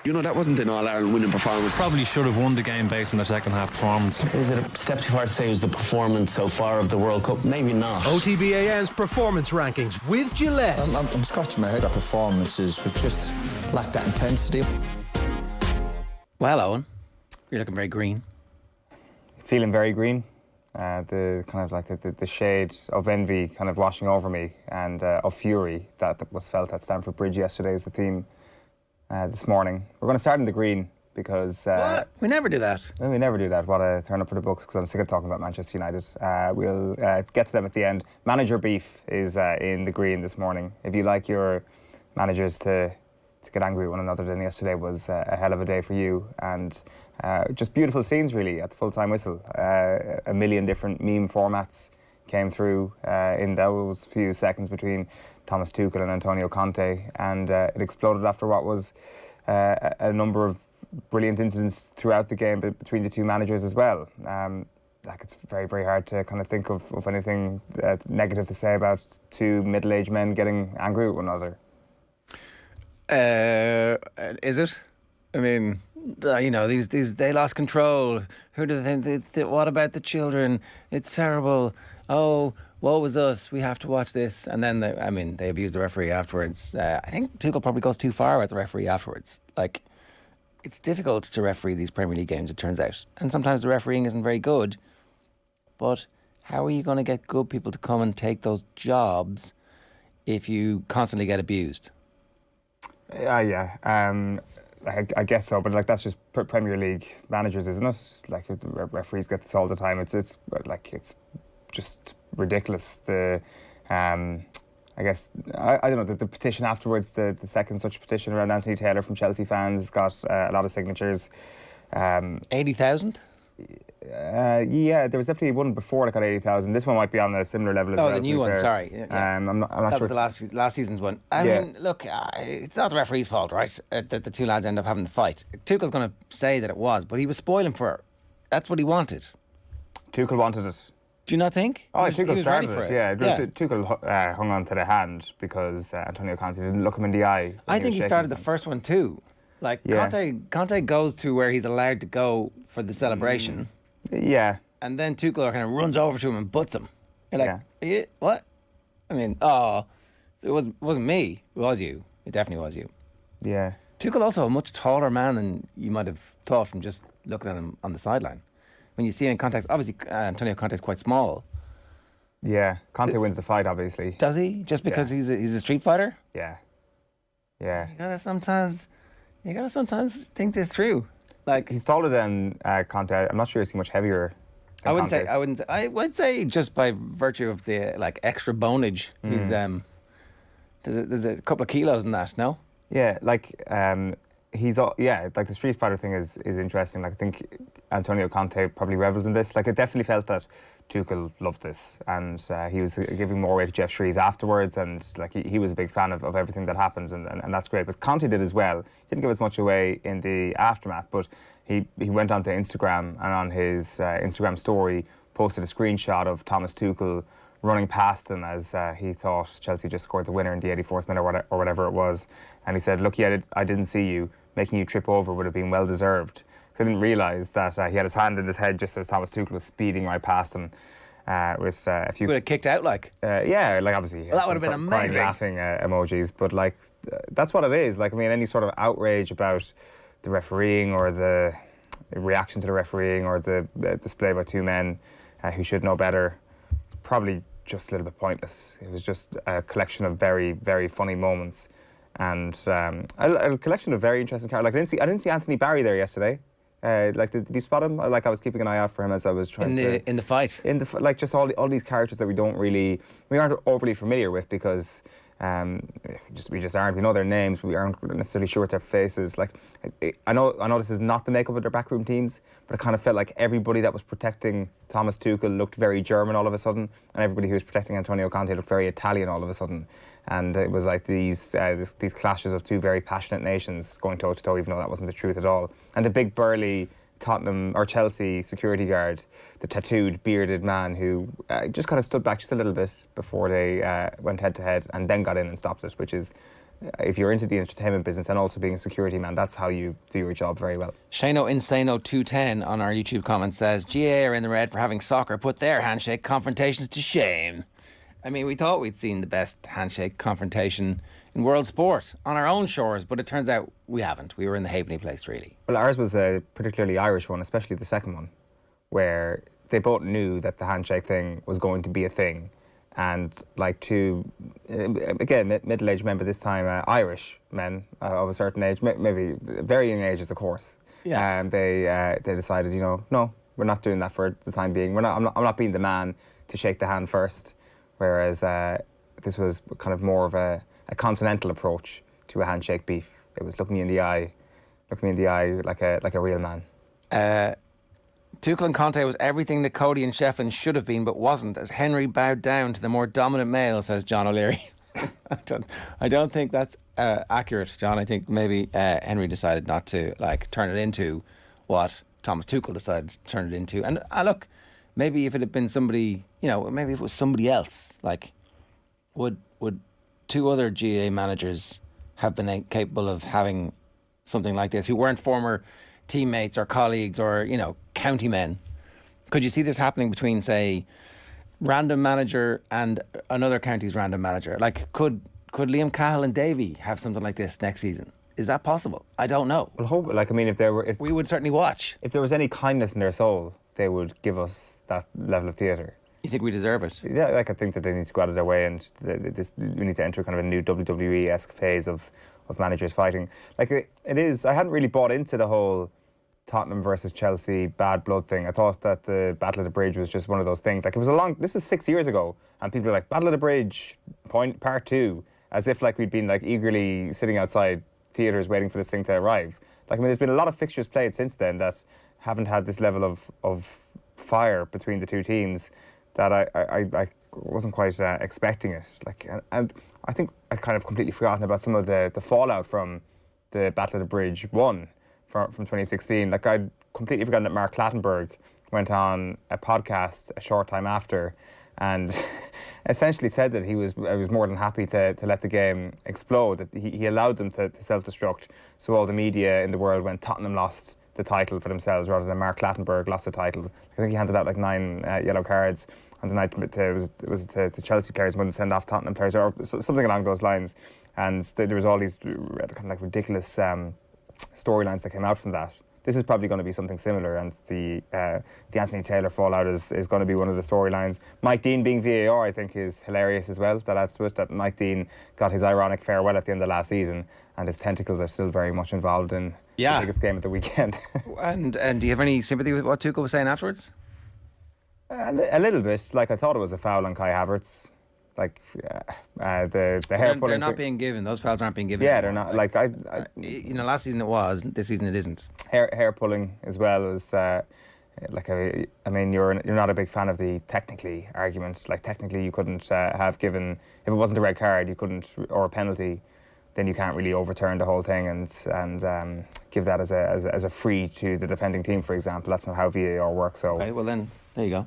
You know, that wasn't an All-Ireland winning performance. Probably should have won the game based on their second half performance. Is it a step too far to say it was the performance so far of the World Cup? Maybe not. OTB AM's performance rankings with Gillette. I'm scratching my head. That performances was just lacked that intensity. Well, Owen, you're looking very green. Feeling very green. The kind of like the shade of envy kind of washing over me, and of fury that was felt at Stamford Bridge yesterday is the theme this morning. We're going to start in the green because... What? We never do that. We never do that. What a turn up for the books, because I'm sick of talking about Manchester United. We'll get to them at the end. Manager beef is in the green this morning. If you like your managers to get angry with one another, then yesterday was a hell of a day for you. And just beautiful scenes, really, at the full-time whistle. A million different meme formats came through in those few seconds between Thomas Tuchel and Antonio Conte, and it exploded after what was a number of brilliant incidents throughout the game between the two managers as well. Like, it's very, very hard to kind of think of anything negative to say about two middle-aged men getting angry with one another. Is it? I mean, you know, these they lost control. Who do they think? What about the children? It's terrible. Oh, woe was us. We have to watch this. And then they abused the referee afterwards. I think Tuchel probably goes too far with the referee afterwards. Like, it's difficult to referee these Premier League games, it turns out. And sometimes the refereeing isn't very good. But how are you going to get good people to come and take those jobs if you constantly get abused? Yeah. I guess so, but like, that's just Premier League managers, isn't it? Like, referees get this all the time. It's just ridiculous. I guess I don't know, the petition afterwards, the second such petition around Anthony Taylor from Chelsea fans got a lot of signatures. 80,000? Yeah, there was definitely one before that got 80,000. This one might be on a similar level as well. Oh, the new one, sorry. Yeah. I'm not that sure. was the last season's one. I mean, look, it's not the referee's fault, right, that the two lads end up having the fight. Tuchel's going to say that it was, but he was spoiling for her. That's what he wanted. Tuchel wanted it. Do you not think? Oh, Tuchel started it, yeah. Yeah. Tuchel hung on to the hand because Antonio Conte didn't look him in the eye. I think he started the first one too. Like, Yeah. Conte goes to where he's allowed to go for the celebration. Yeah. And then Tuchel kind of runs over to him and butts him. You're like, Yeah. what? I mean, it wasn't me. It was you. It definitely was you. Yeah. Tuchel also a much taller man than you might have thought from just looking at him on the sideline. When you see him in context, obviously Antonio Conte is quite small. Yeah. Conte wins the fight, obviously. Does he? Just because he's a street fighter? Yeah. Yeah. You gotta sometimes think this through. Like, he's taller than Conte. I'm not sure he's much heavier. I would say just by virtue of the extra bonage, he's there's a couple of kilos in that. No. Yeah, like like the street fighter thing is interesting. Like, I think Antonio Conte probably revels in this. Like, it definitely felt that Tuchel loved this, and he was giving more weight to Jeff Shrees afterwards, and like he was a big fan of everything that happens, and that's great. But Conte did as well. He didn't give as much away in the aftermath, but he went onto Instagram, and on his Instagram story posted a screenshot of Thomas Tuchel running past him as he thought Chelsea just scored the winner in the 84th minute or whatever it was, and he said, "Look, I didn't see you. Making you trip over would have been well deserved." So I didn't realise that he had his hand in his head just as Thomas Tuchel was speeding right past him. With a few, would have kicked out, like. Yeah, like, obviously. Well, that would have been amazing. Laughing emojis, but like that's what it is. Like, I mean, any sort of outrage about the refereeing or the reaction to the refereeing or the display by two men who should know better, probably just a little bit pointless. It was just a collection of very, very funny moments, and a collection of very interesting characters. Like, I didn't see Anthony Barry there yesterday. Did you spot him? Like, I was keeping an eye out for him as I was trying in the fight. Like, just all these characters that we aren't overly familiar with because we just aren't. We know their names, but we aren't necessarily sure what their faces. Like, I know this is not the makeup of their backroom teams, but it kind of felt like everybody that was protecting Thomas Tuchel looked very German all of a sudden, and everybody who was protecting Antonio Conte looked very Italian all of a sudden. And it was like these clashes of two very passionate nations going toe to toe, even though that wasn't the truth at all. And the big burly Tottenham or Chelsea security guard, the tattooed, bearded man who just kind of stood back just a little bit before they went head to head, and then got in and stopped it, which is if you're into the entertainment business and also being a security man, that's how you do your job very well. Shano Insano 210 on our YouTube comment says, GA are in the red for having soccer put their handshake confrontations to shame. I mean, we thought we'd seen the best handshake confrontation in world sport on our own shores, but it turns out we haven't. We were in the halfpenny place, really. Well, ours was a particularly Irish one, especially the second one, where they both knew that the handshake thing was going to be a thing. And like two, again, middle-aged men, but this time Irish men of a certain age, maybe varying ages, of course. Yeah. And they decided, no, we're not doing that for the time being. I'm not being the man to shake the hand first. Whereas this was kind of more of a continental approach to a handshake beef. It was look me in the eye like a real man. Tuchel and Conte was everything that Cody and Shefflin should have been, but wasn't, as Henry bowed down to the more dominant male, says John O'Leary. I don't think that's accurate, John. I think maybe Henry decided not to turn it into what Thomas Tuchel decided to turn it into. And look, maybe if it had been somebody, maybe if it was somebody else, would two other GA managers have been capable of having something like this, who weren't former teammates or colleagues or, county men? Could you see this happening between, say, random manager and another county's random manager? Could Liam Cahill and Davy have something like this next season? Is that possible? I don't know. Well, if we would certainly watch. If there was any kindness in their soul, they would give us that level of theatre. You think we deserve it? Yeah, I think that they need to go out of their way, and we need to enter kind of a new WWE-esque phase of managers fighting. It is. I hadn't really bought into the whole Tottenham versus Chelsea bad blood thing. I thought that the Battle of the Bridge was just one of those things. It was this was 6 years ago, and people were like, Battle of the Bridge, part 2, as if we'd been eagerly sitting outside theatres waiting for this thing to arrive. There's been a lot of fixtures played since then that haven't had this level of fire between the two teams that I wasn't quite expecting it. And I think I'd kind of completely forgotten about some of the fallout from the Battle of the Bridge 1 from 2016. I'd completely forgotten that Mark Clattenburg went on a podcast a short time after and essentially said that I was more than happy to let the game explode, that he allowed them to self-destruct, so all the media in the world when Tottenham lost the title for themselves rather than Mark Clattenburg lost the title. I think he handed out 9 yellow cards on the night the Chelsea players wouldn't send off Tottenham players or something along those lines. And there was all these kind of ridiculous storylines that came out from that. This is probably going to be something similar, and the Anthony Taylor fallout is going to be one of the storylines. Mike Dean being VAR, I think, is hilarious as well. That adds to it, that Mike Dean got his ironic farewell at the end of last season, and his tentacles are still very much involved in the biggest game of the weekend. And do you have any sympathy with what Tuchel was saying afterwards? A little bit. I thought it was a foul on Kai Havertz. The hair pulling. They're not being given. Those fouls aren't being given. Yeah, anymore. they're not. Last season it was. This season it isn't. Hair pulling as well as you're not a big fan of the technically arguments. Technically, you couldn't have given, if it wasn't a red card, you couldn't, or a penalty, then you can't really overturn the whole thing and give that as a free to the defending team, for example. That's not how VAR works. So okay, well then there you go.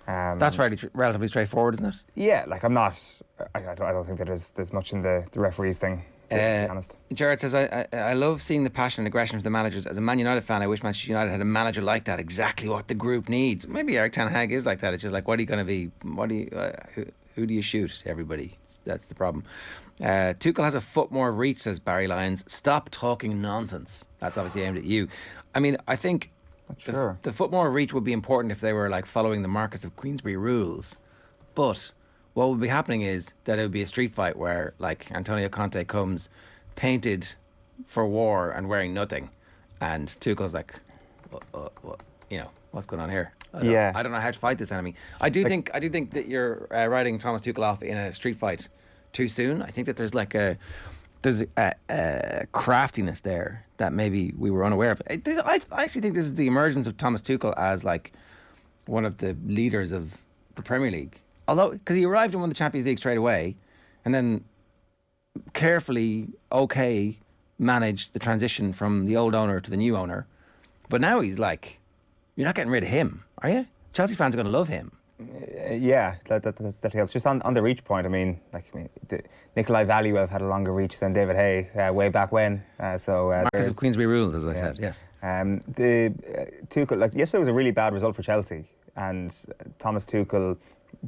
That's relatively straightforward, isn't it? Yeah, I'm not. I don't think that there's much in the referees thing. To be honest. Jared says, I love seeing the passion and aggression of the managers. As a Man United fan, I wish Manchester United had a manager like that. Exactly what the group needs. Maybe Eric Ten Hag is like that. It's just what are you going to be? Who do you shoot? Everybody. That's the problem. Tuchel has a foot more reach, says Barry Lyons. Stop talking nonsense. That's obviously aimed at you. I think the foot more reach would be important if they were following the Marquess of Queensberry rules. But what would be happening is that it would be a street fight where Antonio Conte comes painted for war and wearing nothing, and Tuchel's what's going on here? I don't know how to fight this enemy. I do think that you're writing Thomas Tuchel off in a street fight too soon. I think that there's a craftiness there that maybe we were unaware of. I actually think this is the emergence of Thomas Tuchel as one of the leaders of the Premier League. Although, because he arrived and won the Champions League straight away, and then carefully, managed the transition from the old owner to the new owner. But now he's you're not getting rid of him, are you? Chelsea fans are going to love him. Yeah, that helps. Just on the reach point, Nikolai Valuev had a longer reach than David Hay way back when. Marcus of Queensberry rules, as I said, yes. Tuchel, yesterday was a really bad result for Chelsea, and Thomas Tuchel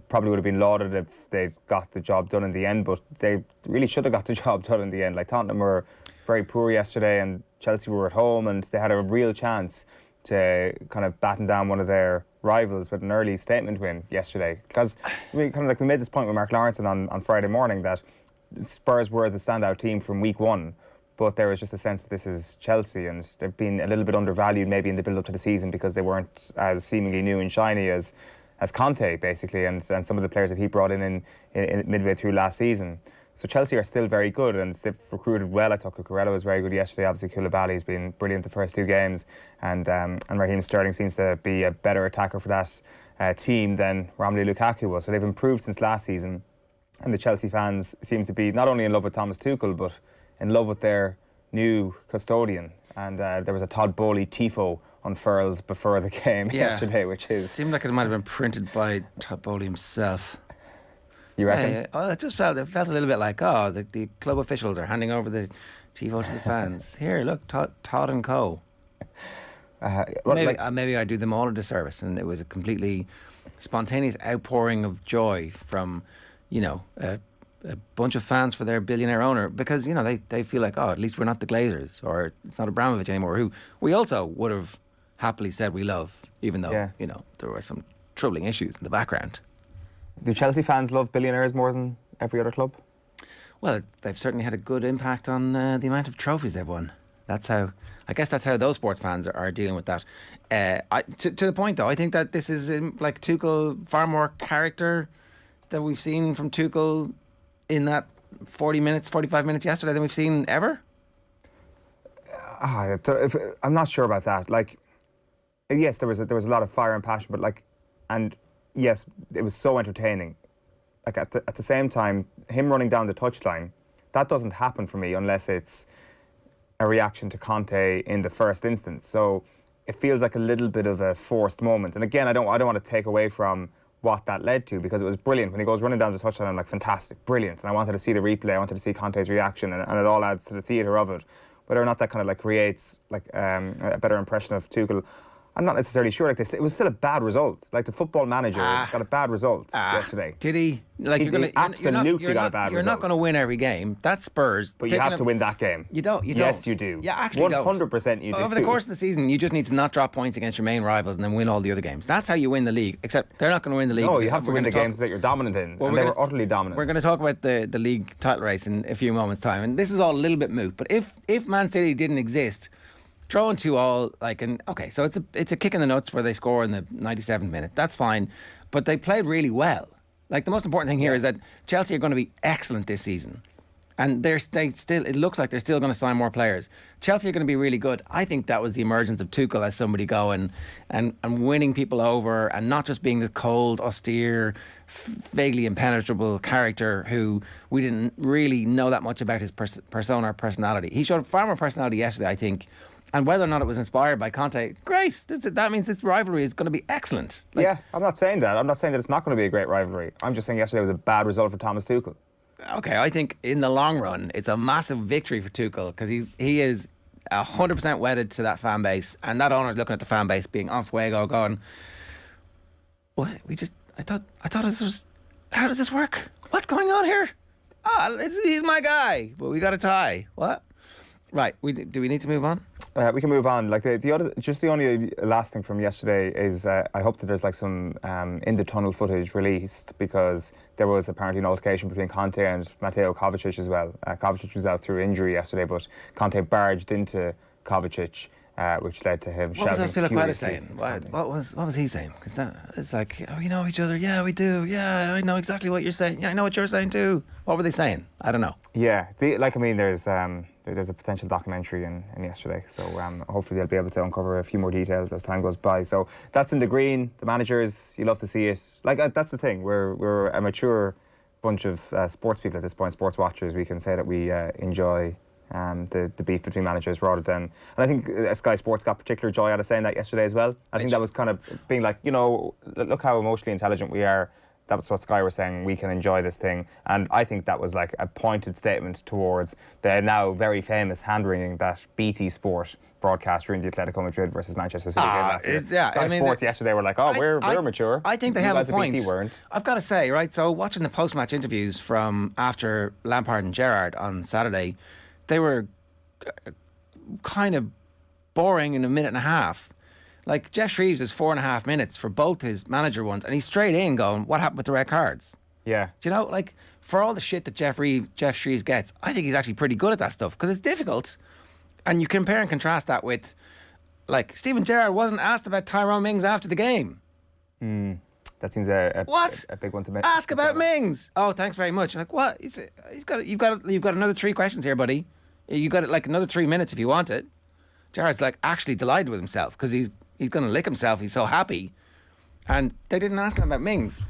probably would have been lauded if they got the job done in the end, but they really should have got the job done in the end. Like, Tottenham were very poor yesterday, and Chelsea were at home, and they had a real chance to kind of batten down one of their rivals with an early statement win yesterday. Because we made this point with Mark Lawrence on Friday morning that Spurs were the standout team from week one, but there was just a sense that this is Chelsea, and they've been a little bit undervalued maybe in the build-up to the season because they weren't as seemingly new and shiny as Conte, basically, and some of the players that he brought in midway through last season. So Chelsea are still very good, and they've recruited well. I thought Cucurella was very good yesterday. Obviously, Koulibaly's been brilliant the first two games, and Raheem Sterling seems to be a better attacker for that team than Romelu Lukaku was. So they've improved since last season, and the Chelsea fans seem to be not only in love with Thomas Tuchel, but in love with their new custodian. And there was a Todd Bowley tifo unfurled before the game yesterday, which seemed like it might have been printed by Todd Bowley himself. You reckon? Yeah. Oh, it felt a little bit like, the club officials are handing over the TiVo to the fans. Here, look, Todd and Co. Maybe I do them all a disservice, and it was a completely spontaneous outpouring of joy from, a bunch of fans for their billionaire owner, because, they feel like, at least we're not the Glazers, or it's not Abramovich anymore, who we also would have happily said we love, even though, there were some troubling issues in the background. Do Chelsea fans love billionaires more than every other club? Well, they've certainly had a good impact on the amount of trophies they've won. I guess that's how those sports fans are dealing with that. To the point, though, I think that this is like Tuchel, far more character that we've seen from Tuchel in that 45 minutes yesterday than we've seen ever. I'm not sure about that. Like, yes, there was a lot of fire and passion, but yes, it was so entertaining. Like, at the same time, him running down the touchline, that doesn't happen for me unless it's a reaction to Conte in the first instance. So it feels like a little bit of a forced moment. And again, I don't want to take away from what that led to, because it was brilliant. When he goes running down the touchline, I'm like, fantastic, brilliant. And I wanted to see the replay, I wanted to see Conte's reaction, and it all adds to the theatre of it. Whether or not that kind of like creates like a better impression of Tuchel, I'm not necessarily sure. Like this, it was still a bad result. Like, the Football Manager got a bad result yesterday. Did he? Like, he absolutely got a bad result. You're not going to win every game. That's Spurs. But you have to win that game. You don't. Yes, you do. Yeah, actually 100% you do. Over the course of the season, you just need to not drop points against your main rivals and then win all the other games. That's how you win the league. Except they're not going to win the league. No, you have to win the games that you're dominant in. And they were utterly dominant. We're going to talk about the league title race in a few moments' time. And this is all a little bit moot. But if Man City didn't exist, drawing 2-2, so it's a kick in the nuts where they score in the 97th minute. That's fine, but they played really well. Like, the most important thing here is that Chelsea are going to be excellent this season, and it looks like they're still going to sign more players. Chelsea are going to be really good. I think that was the emergence of Tuchel as somebody going and winning people over, and not just being the cold, austere, vaguely impenetrable character who we didn't really know that much about his persona or personality. He showed far more personality yesterday, I think. And whether or not it was inspired by Conte, great. That means this rivalry is going to be excellent. I'm not saying that. I'm not saying that it's not going to be a great rivalry. I'm just saying yesterday was a bad result for Thomas Tuchel. Okay, I think in the long run, it's a massive victory for Tuchel, because he is 100% wedded to that fan base, and that owner's looking at the fan base being on fuego, going, "What? I thought this was. How does this work? What's going on here? He's my guy, but we got a tie. What? Right? Do we need to move on? We can move on. Like, the only last thing from yesterday is I hope that there's like some in the tunnel footage released, because there was apparently an altercation between Conte and Mateo Kovacic as well. Kovacic was out through injury yesterday, but Conte barged into Kovacic, which led to him shouting furiously. What was saying? What was he saying? Because it's like, we know each other. Yeah, we do. Yeah, I know exactly what you're saying. Yeah, I know what you're saying too. What were they saying? I don't know. Yeah, there's a potential documentary in yesterday, so hopefully they'll be able to uncover a few more details as time goes by. So that's in the green. The managers, you love to see it. Like, that's the thing. We're a mature bunch of sports people at this point, sports watchers. We can say that we enjoy the beef between managers rather than. And I think Sky Sports got particular joy out of saying that yesterday as well. I think that was kind of being like, look how emotionally intelligent we are. That's what Sky were saying, we can enjoy this thing. And I think that was like a pointed statement towards the now very famous hand-wringing that BT Sport broadcast during the Atletico Madrid versus Manchester City game last year. Sky Sports yesterday were like, we're mature. I think they have a point. BT weren't. I've got to say, right, so watching the post-match interviews from after Lampard and Gerrard on Saturday, they were kind of boring in a minute and a half. Like, Jeff Shreves is 4.5 minutes for both his manager ones, and he's straight in going, what happened with the red cards? Yeah. Do you know, like, for all the shit that Jeff Shreves gets, I think he's actually pretty good at that stuff, because it's difficult. And you compare and contrast that with, like, Steven Gerrard wasn't asked about Tyrone Mings after the game. That seems a big one to make. Ask about Mings. Oh, thanks very much. Like, what? You've got another 3 questions here, buddy. You've got like another 3 minutes if you want it. Gerrard's like actually delighted with himself because he's going to lick himself. He's so happy. And they didn't ask him about Mings.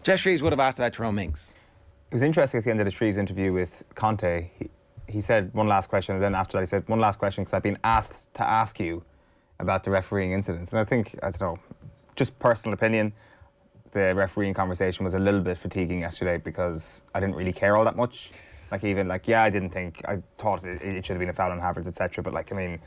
Jeff Shreves would have asked about Tyrone Mings. It was interesting at the end of the Shreves interview with Conte. He said one last question, and then after that he said one last question because I've been asked to ask you about the refereeing incidents. And I think, I don't know, just personal opinion, the refereeing conversation was a little bit fatiguing yesterday because I didn't really care all that much. I thought it should have been a foul on Havertz, etc. But like, I mean,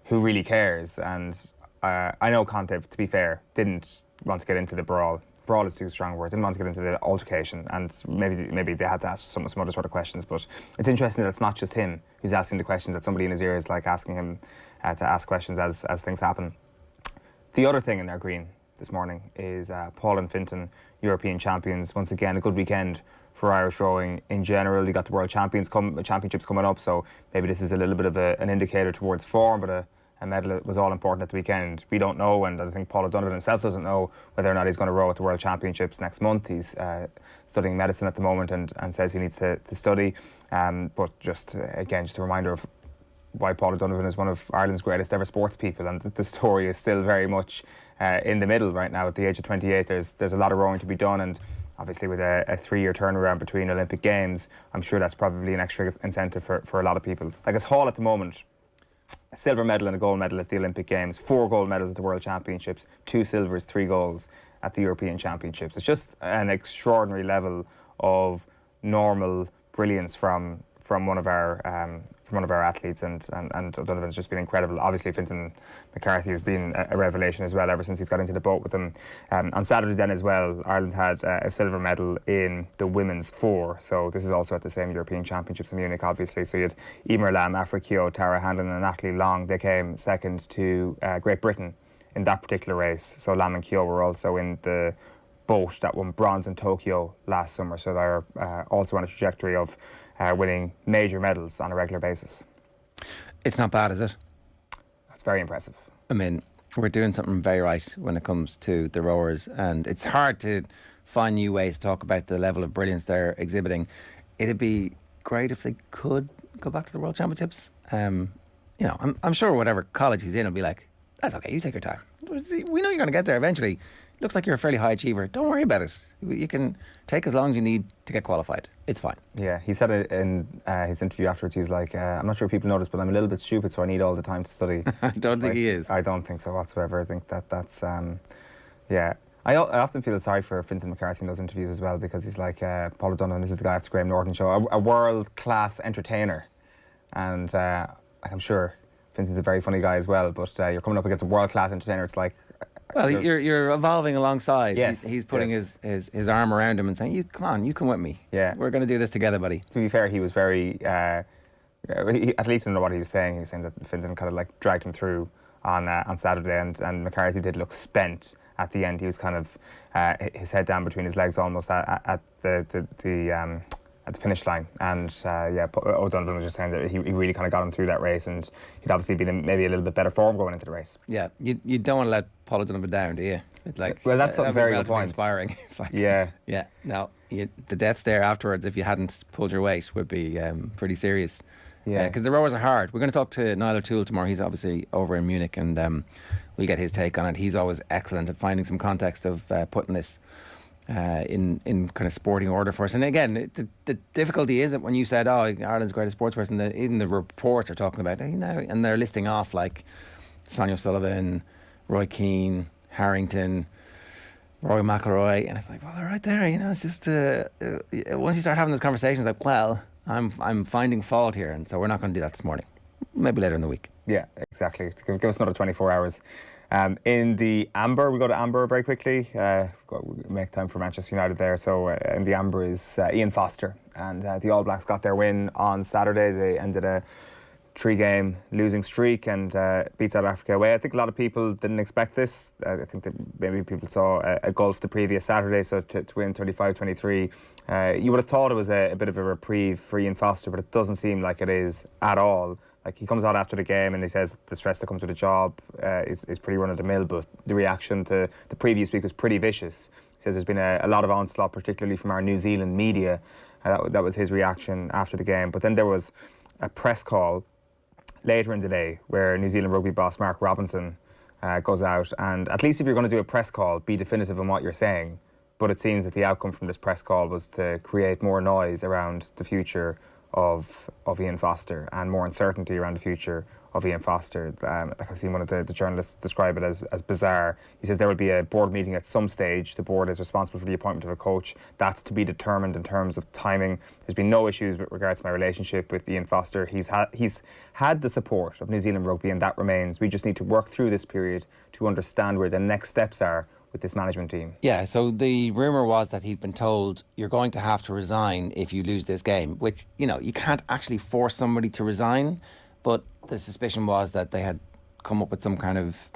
who really cares? And I know Conte, to be fair, didn't want to get into the brawl. Brawl is too strong a word. Didn't want to get into the altercation, and maybe they had to ask some other sort of questions. But it's interesting that it's not just him who's asking the questions. That somebody in his ear is like asking him to ask questions as things happen. The other thing in their green this morning is Paul and Fintan, European champions. Once again, a good weekend for Irish rowing in general. You got the World Championships coming up, so maybe this is a little bit of an indicator towards form, but a medal was all important at the weekend. We don't know, and I think Paul O'Donovan himself doesn't know whether or not he's going to row at the World Championships next month. He's studying medicine at the moment and says he needs to study. But just a reminder of why Paul O'Donovan is one of Ireland's greatest ever sports people, and the story is still very much in the middle right now. At the age of 28, there's a lot of rowing to be done, and obviously with a 3-year turnaround between Olympic Games, I'm sure that's probably an extra incentive for a lot of people. Like, it's Hall at the moment, a silver medal and a gold medal at the Olympic Games, 4 gold medals at the World Championships, 2 silvers, 3 golds at the European Championships. It's just an extraordinary level of normal brilliance from one of our athletes, and O'Donovan's just been incredible. Obviously, Fintan McCarthy has been a revelation as well ever since he's got into the boat with them. On Saturday then as well, Ireland had a silver medal in the women's 4, so this is also at the same European Championships in Munich, obviously. So you had Emer Lamb, Afra Keogh, Tara Handlin and Natalie Long. They came second to Great Britain in that particular race. So Lamb and Keogh were also in the boat that won bronze in Tokyo last summer, so they're also on a trajectory of winning major medals on a regular basis. It's not bad, is it? That's very impressive. I mean, we're doing something very right when it comes to the rowers, and it's hard to find new ways to talk about the level of brilliance they're exhibiting. It'd be great if they could go back to the World Championships. I'm sure whatever college he's in will be like, that's okay, you take your time. We know you're going to get there eventually. Looks like you're a fairly high achiever. Don't worry about it. You can take as long as you need to get qualified. It's fine. Yeah, he said it in his interview afterwards. He's like, I'm not sure if people notice, but I'm a little bit stupid, so I need all the time to study. I don't think he is. I don't think so whatsoever. I think that's, yeah. I often feel sorry for Fintan McCarthy in those interviews as well, because he's like, Paul O'Donovan, this is the guy after Graham Norton show, a world-class entertainer. And I'm sure Fintan's a very funny guy as well, but you're coming up against a world-class entertainer. It's like, well, you're evolving alongside. Yes, he's putting his arm around him and saying, "Come on, you come with me. Yeah, we're going to do this together, buddy." To be fair, he was very, at least I know what he was saying. He was saying that Fintan kind of like dragged him through on Saturday, and McCarthy did look spent at the end. He was kind of his head down between his legs almost at the finish line, and O'Donovan was just saying that he really kind of got him through that race, and he'd obviously been in maybe a little bit better form going into the race. Yeah, you don't want to let Paul O'Donovan down, do you? It's like, well, that's a very good point. Inspiring. It's like, yeah. No, the deaths there afterwards, if you hadn't pulled your weight, would be pretty serious. Yeah, because the rowers are hard. We're going to talk to Niall O'Toole tomorrow. He's obviously over in Munich, and we'll get his take on it. He's always excellent at finding some context of putting this in kind of sporting order for us. And again, the difficulty is that when you said, "Oh, Ireland's greatest sports person," even the reports are talking about, and they're listing off like Sonia Sullivan, Roy Keane, Harrington, Rory McIlroy, and it's like, well, they're right there. It's just once you start having those conversations, like, well, I'm finding fault here, and so we're not going to do that this morning. Maybe later in the week. Yeah, exactly. Give us another 24 hours. In the Amber, we go to Amber very quickly. We'll make time for Manchester United there. So in the Amber is Ian Foster, and the All Blacks got their win on Saturday. They ended a 3-game losing streak and beat South Africa away. I think a lot of people didn't expect this. I think that maybe people saw a gulf the previous Saturday, so to win 35-23. You would have thought it was a bit of a reprieve for Ian Foster, but it doesn't seem like it is at all. Like, he comes out after the game and he says the stress that comes with the job is pretty run-of-the-mill, but the reaction to the previous week was pretty vicious. He says there's been a lot of onslaught, particularly from our New Zealand media. That was his reaction after the game. But then there was a press call later in the day where New Zealand rugby boss Mark Robinson goes out, and at least if you're going to do a press call, be definitive in what you're saying. But it seems that the outcome from this press call was to create more noise around the future of Ian Foster and more uncertainty around the future of Ian Foster. Like, I've seen one of the journalists describe it as bizarre. He says there will be a board meeting at some stage. The board is responsible for the appointment of a coach. That's to be determined in terms of timing. There's been no issues with regards to my relationship with Ian Foster. He's had the support of New Zealand rugby, and that remains. We just need to work through this period to understand where the next steps are with this management team. Yeah, so the rumour was that he'd been told, you're going to have to resign if you lose this game, which, you can't actually force somebody to resign, but the suspicion was that they had come up with some kind of,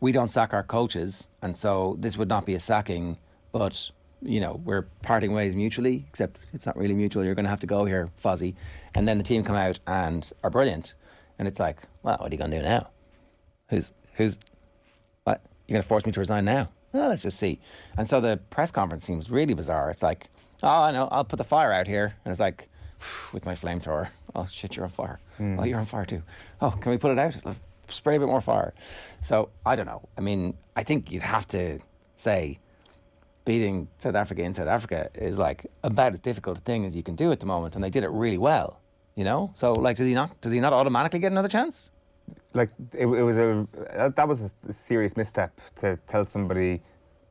we don't sack our coaches, and so this would not be a sacking, but, we're parting ways mutually, except it's not really mutual, you're going to have to go here, Fozzie. And then the team come out and are brilliant, and it's like, well, what are you going to do now? Who's what? You're going to force me to resign now? Well, let's just see. And so the press conference seems really bizarre. It's like, oh, I know, I'll put the fire out here. And it's like, with my flamethrower. Oh, shit, you're on fire. Oh, you're on fire too. Oh, can we put it out? I'll spray a bit more fire. So, I don't know. I mean, I think you'd have to say beating South Africa in South Africa is like about as difficult a thing as you can do at the moment. And they did it really well, So, like, does he not automatically get another chance? Like, that was a serious misstep to tell somebody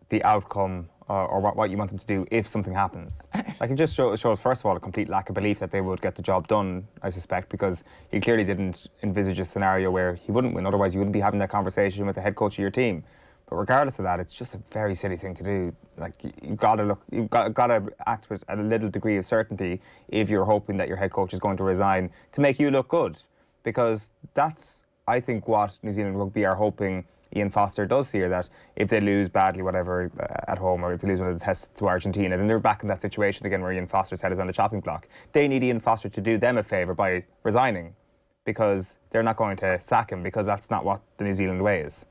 the outcome or what you want them to do if something happens. Like, it just shows, first of all, a complete lack of belief that they would get the job done, I suspect, because he clearly didn't envisage a scenario where he wouldn't win. Otherwise, you wouldn't be having that conversation with the head coach of your team. But regardless of that, it's just a very silly thing to do. Like, you've got to act with a little degree of certainty if you're hoping that your head coach is going to resign to make you look good, because that's, I think, what New Zealand rugby are hoping Ian Foster does here, that if they lose badly, whatever, at home, or if they lose one of the tests to Argentina, then they're back in that situation again where Ian Foster's head is on the chopping block. They need Ian Foster to do them a favour by resigning, because they're not going to sack him, because that's not what the New Zealand way is.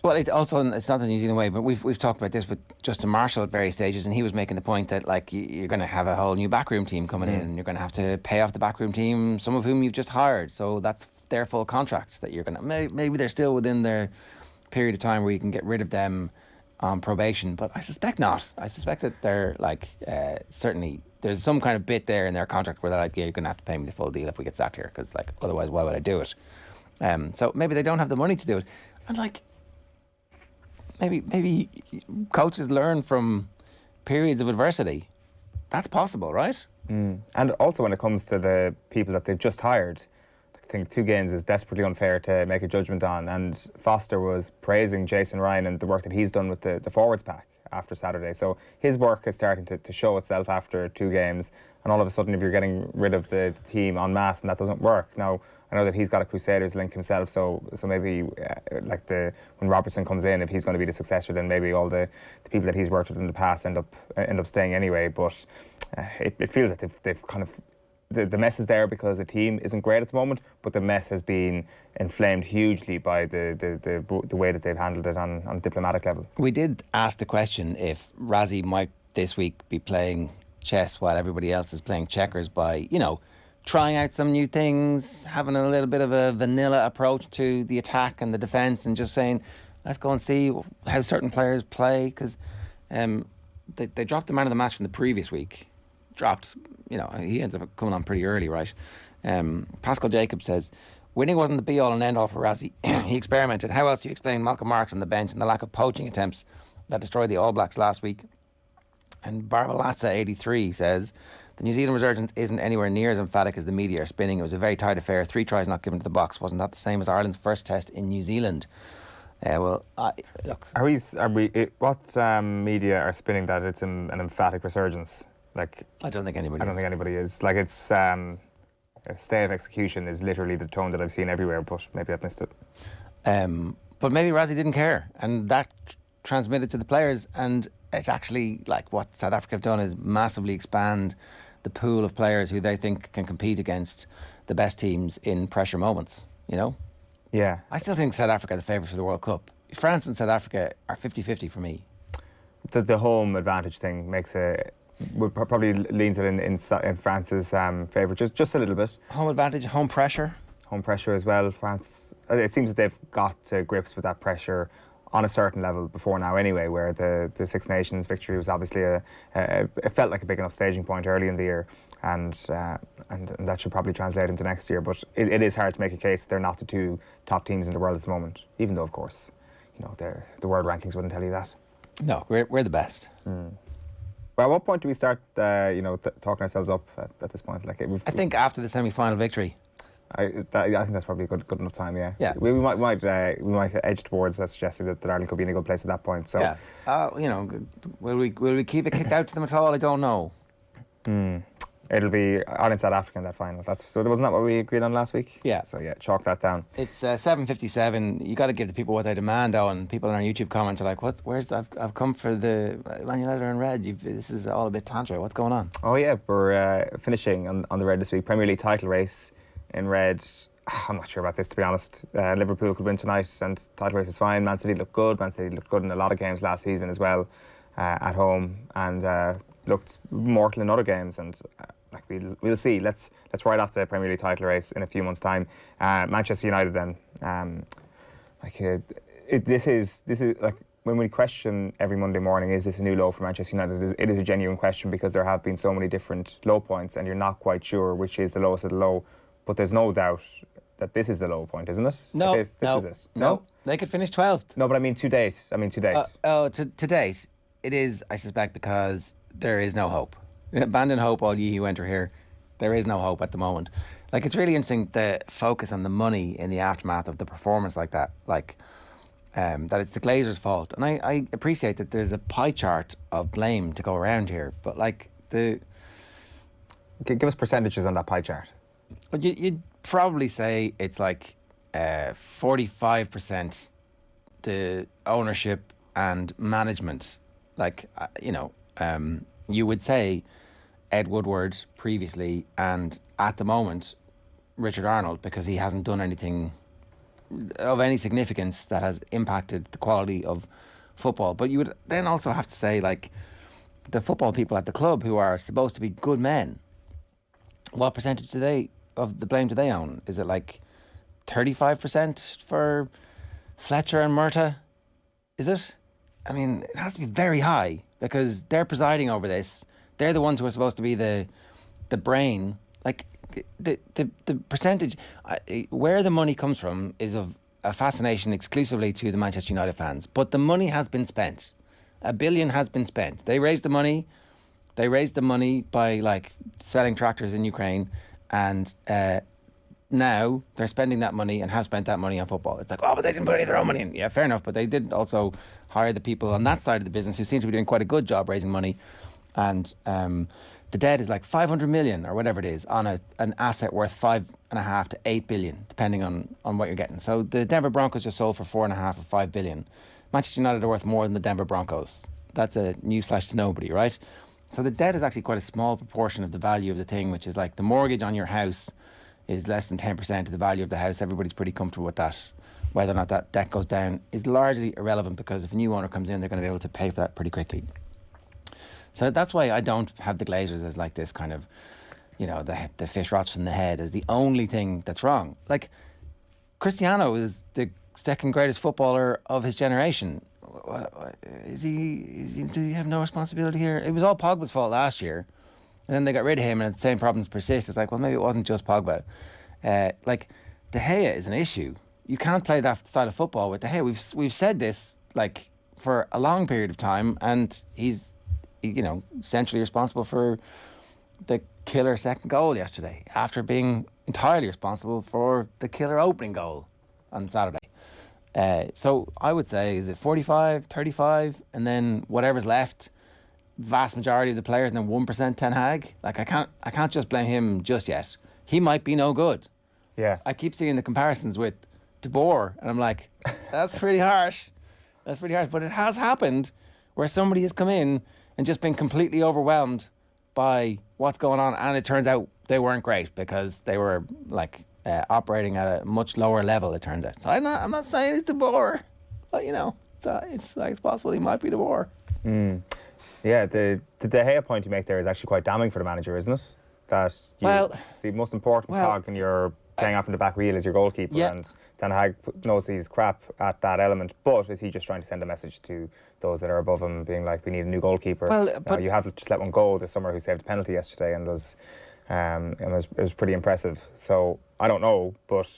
Well, it's not the New Zealand way, but we've talked about this with Justin Marshall at various stages, and he was making the point that, like, you're going to have a whole new backroom team coming in, and you're going to have to pay off the backroom team, some of whom you've just hired. So that's their full contracts that you're going to... Maybe they're still within their period of time where you can get rid of them on probation, but I suspect not. I suspect that they're, like, certainly... There's some kind of bit there in their contract where they're like, yeah, you're going to have to pay me the full deal if we get sacked here, because, like, otherwise, why would I do it? So maybe they don't have the money to do it. And, like... Maybe coaches learn from periods of adversity. That's possible, right? And also when it comes to the people that they've just hired, I think 2 games is desperately unfair to make a judgment on. And Foster was praising Jason Ryan and the work that he's done with the forwards pack after Saturday. So his work is starting to show itself after 2 games. And all of a sudden, if you're getting rid of the team en masse and that doesn't work. Now, I know that he's got a Crusaders link himself, so maybe when Robertson comes in, if he's going to be the successor, then maybe all the people that he's worked with in the past end up staying anyway. But it feels that they've kind of the mess is there because the team isn't great at the moment, but the mess has been inflamed hugely by the way that they've handled it on a diplomatic level. We did ask the question if Razzie might this week be playing chess while everybody else is playing checkers by, trying out some new things, having a little bit of a vanilla approach to the attack and the defence, and just saying, let's go and see how certain players play, because they dropped the man of the match from the previous week. Dropped, he ended up coming on pretty early, right? Pascal Jacobs says, winning wasn't the be-all and end-all for Rassie. He experimented. How else do you explain Malcolm Marks on the bench and the lack of poaching attempts that destroyed the All Blacks last week? And Barbalatza 83 says, the New Zealand resurgence isn't anywhere near as emphatic as the media are spinning. It was a very tight affair. 3 tries not given to the box. Wasn't that the same as Ireland's first test in New Zealand? Look. What media are spinning that it's an emphatic resurgence? Like, I don't think anybody. I don't think anybody is. Like, it's a stay of execution is literally the tone that I've seen everywhere. But maybe I've missed it. But maybe Rassie didn't care, and that transmitted to the players. And it's actually like what South Africa have done is massively expand the pool of players who they think can compete against the best teams in pressure moments, Yeah. I still think South Africa are the favourites for the World Cup. France and South Africa are 50-50 for me. The home advantage thing would probably leans it in France's favour just a little bit. Home advantage, home pressure. Home pressure as well. France, it seems that they've got to grips with that pressure on a certain level before now anyway, where the Six Nations victory was obviously it felt like a big enough staging point early in the year, and that should probably translate into next year. But it is hard to make a case they're not the 2 top teams in the world at the moment, even though, of course, the world rankings wouldn't tell you that. No, we're the best. Well, at what point do we start, talking ourselves up at this point? Like, I think after the semi-final victory. I think that's probably a good enough time. Yeah. Yeah. We might edge towards suggesting that Ireland could be in a good place at that point. So. Yeah. Will we keep it kicked out to them at all? I don't know. It'll be Ireland South Africa in that final. Wasn't that what we agreed on last week? Yeah. So yeah, chalk that down. It's 7:57. You got to give the people what they demand, and people in our YouTube comments are like, "What? Where's I've come for the Man United in red. This is all a bit tantra. What's going on?" Oh yeah, we're finishing on the red this week. Premier League title race in red. I'm not sure about this, to be honest. Liverpool could win tonight, and title race is fine. Man City looked good. Man City looked good in a lot of games last season as well, at home, and looked mortal in other games. And we'll see. Let's ride off the Premier League title race in a few months' time. Manchester United then. This is like when we question every Monday morning, is this a new low for Manchester United? It is a genuine question, because there have been so many different low points, and you're not quite sure which is the lowest of the low. But there's no doubt that this is the low point, isn't it? No, this is it. No, they could finish 12th. No, but I mean to date. To date, it is, I suspect, because there is no hope. Abandon hope, all ye who enter here. There is no hope at the moment. Like, it's really interesting, the focus on the money in the aftermath of the performance like that. Like, that it's the Glazers' fault. And I appreciate that there's a pie chart of blame to go around here. But, like, give us percentages on that pie chart. Well, you'd probably say it's like 45% the ownership and management. Like, you would say Ed Woodward previously, and at the moment Richard Arnold, because he hasn't done anything of any significance that has impacted the quality of football. But you would then also have to say, like, the football people at the club, who are supposed to be good men, what percentage of the blame do they own? Is it like 35% for Fletcher and Murtagh? Is it? I mean, it has to be very high, because they're presiding over this. They're the ones who are supposed to be the brain. Like, the percentage, where the money comes from is of a fascination exclusively to the Manchester United fans. But the money has been spent. $1 billion has been spent. They raised the money. They raised the money by, like, selling tractors in Ukraine, and now they're spending that money and have spent that money on football. It's like, oh, but they didn't put any of their own money in. Yeah, fair enough, but they did also hire the people on that side of the business who seem to be doing quite a good job raising money. And the debt is like 500 million or whatever it is on an asset worth 5.5 to 8 billion, depending on what you're getting. So the Denver Broncos just sold for 4.5 or 5 billion. Manchester United are worth more than the Denver Broncos. That's a newsflash to nobody, right? So the debt is actually quite a small proportion of the value of the thing, which is like the mortgage on your house is less than 10% of the value of the house. Everybody's pretty comfortable with that. Whether or not that debt goes down is largely irrelevant, because if a new owner comes in, they're going to be able to pay for that pretty quickly. So that's why I don't have the Glazers as like this kind of, the fish rots from the head as the only thing that's wrong. Like, Cristiano is the second greatest footballer of his generation. do you have no responsibility here? It was all Pogba's fault last year, and then they got rid of him, and the same problems persist. It's like, well, maybe it wasn't just Pogba. Like, De Gea is an issue. You can't play that style of football with De Gea. We've said this like for a long period of time, and he's, you know, centrally responsible for the killer second goal yesterday, after being entirely responsible for the killer opening goal on Saturday. So I would say, is it 45, 35, and then whatever's left, vast majority of the players, and then 1% Ten Hag? Like, I can't just blame him just yet. He might be no good. Yeah. I keep seeing the comparisons with De Boer, and I'm like, that's pretty harsh. That's pretty harsh. But it has happened where somebody has come in and just been completely overwhelmed by what's going on, and it turns out they weren't great because they were like operating at a much lower level, it turns out. So I'm not saying it's De Boer, but you know, it's possible he might be De Boer. Yeah, the De Gea point you make there is actually quite damning for the manager, isn't it? That the most important cog in your playing off in the back wheel is your goalkeeper, and Ten Hag knows he's crap at that element, but is he just trying to send a message to those that are above him, being like, we need a new goalkeeper? Well, but you have just let one go this summer who saved a penalty yesterday and it was pretty impressive. So I don't know, but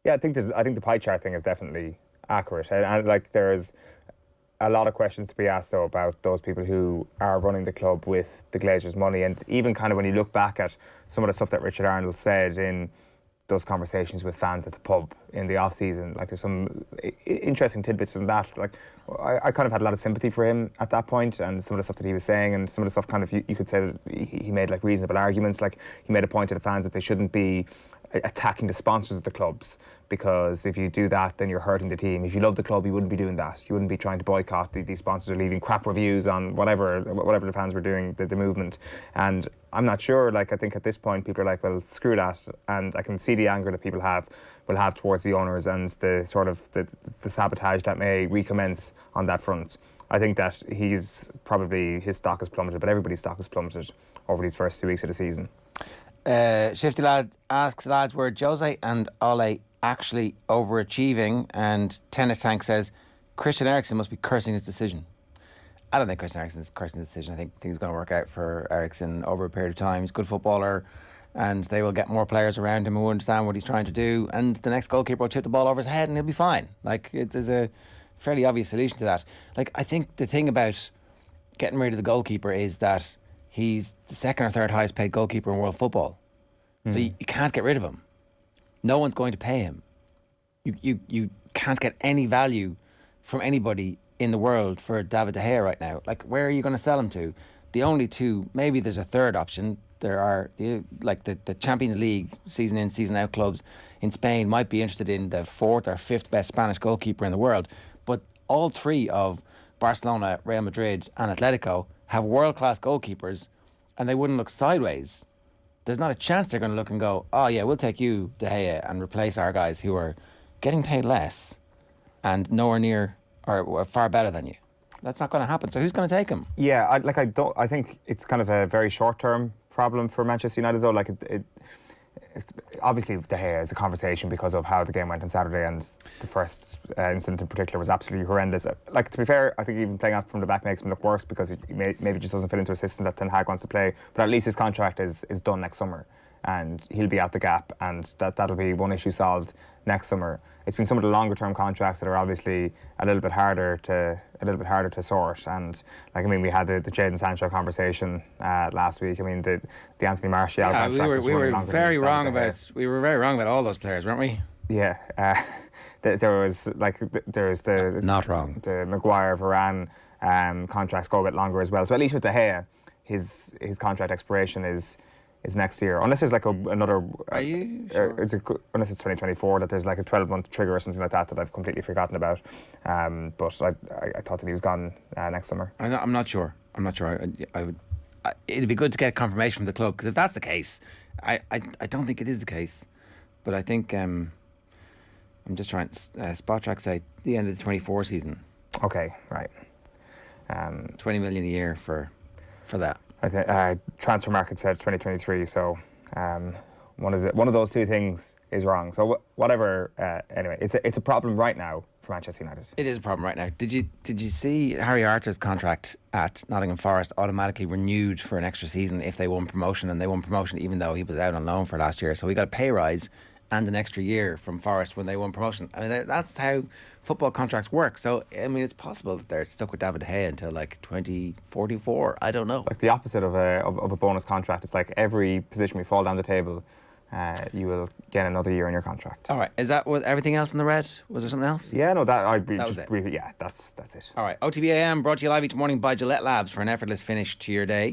yeah, I think the pie chart thing is definitely accurate, and like there's a lot of questions to be asked though about those people who are running the club with the Glazers' money, and even kind of when you look back at some of the stuff that Richard Arnold said in those conversations with fans at the pub in the off-season, like there's some interesting tidbits in that. Like I kind of had a lot of sympathy for him at that point, and some of the stuff that he was saying, and some of the stuff kind of you could say that he made like reasonable arguments. Like he made a point to the fans that they shouldn't be attacking the sponsors of the clubs, because if you do that, then you're hurting the team. If you love the club, you wouldn't be doing that. You wouldn't be trying to boycott these sponsors or leaving crap reviews on whatever the fans were doing, the movement. And I'm not sure, like I think at this point people are like, well, screw that. And I can see the anger that people will have towards the owners, and the sort of the sabotage that may recommence on that front. I think that his stock has plummeted, but everybody's stock has plummeted over these first 2 weeks of the season. Shifty Lad asks, lads, were Jose and Ole actually overachieving? And Tennis Tank says, Christian Eriksen must be cursing his decision. I don't think Christian Eriksen is cursing his decision. I think things are going to work out for Eriksen over a period of time. He's a good footballer, and they will get more players around him who understand what he's trying to do, and the next goalkeeper will chip the ball over his head and he'll be fine. Like, there's a fairly obvious solution to that. Like, I think the thing about getting rid of the goalkeeper is that he's the second or third highest paid goalkeeper in world football. So you can't get rid of him. No one's going to pay him. You can't get any value from anybody in the world for David De Gea right now. Like, where are you going to sell him to? The only two, maybe there's a third option. There are the Champions League season in, season out clubs in Spain might be interested in the fourth or fifth best Spanish goalkeeper in the world. But all three of Barcelona, Real Madrid and Atletico have world-class goalkeepers, and they wouldn't look sideways. There's not a chance they're going to look and go, oh yeah, we'll take you, De Gea, and replace our guys who are getting paid less and nowhere near or far better than you. That's not going to happen. So who's going to take him? Yeah, I think it's kind of a very short-term problem for Manchester United though. Like it's obviously De Gea is a conversation because of how the game went on Saturday, and the first incident in particular was absolutely horrendous. Like, to be fair, I think even playing out from the back makes him look worse because he maybe just doesn't fit into a system that Ten Hag wants to play. But at least his contract is done next summer, and he'll be out the gap, and that'll be one issue solved next summer. It's been some of the longer term contracts that are obviously a little bit harder to sort. And like, I mean, we had the Jadon Sancho conversation last week. I mean, the Anthony Martial contract. We were very wrong about all those players, weren't we? Yeah, there's the not wrong. The Maguire, Varane contracts go a bit longer as well. So at least with De Gea, his contract expiration is next year, unless there's like another. Are you sure? Unless it's 2024, that there's like a 12-month trigger or something like that I've completely forgotten about. But I thought that he was gone next summer. I'm not sure. It'd be good to get confirmation from the club, because if that's the case, I don't think it is the case. But I think I'm just trying. Spot Track say the end of the 24 season. Okay, right. 20 million a year for that. I think Transfer Market said 2023, so one of those two things is wrong. So whatever. Anyway, it's a problem right now for Manchester United. It is a problem right now. Did you see Harry Arter's contract at Nottingham Forest automatically renewed for an extra season if they won promotion, and they won promotion even though he was out on loan for last year. So he got a pay rise and an extra year from Forest when they won promotion. I mean, that's how football contracts work. So, I mean, it's possible that they're stuck with David De Gea until like 2044. I don't know. Like the opposite of a bonus contract. It's like every position we fall down the table, you will get another year in your contract. All right. Is that with everything else in the red? Was there something else? Yeah, no, that was it. Yeah, that's it. All right. OTB AM brought to you live each morning by Gillette Labs for an effortless finish to your day.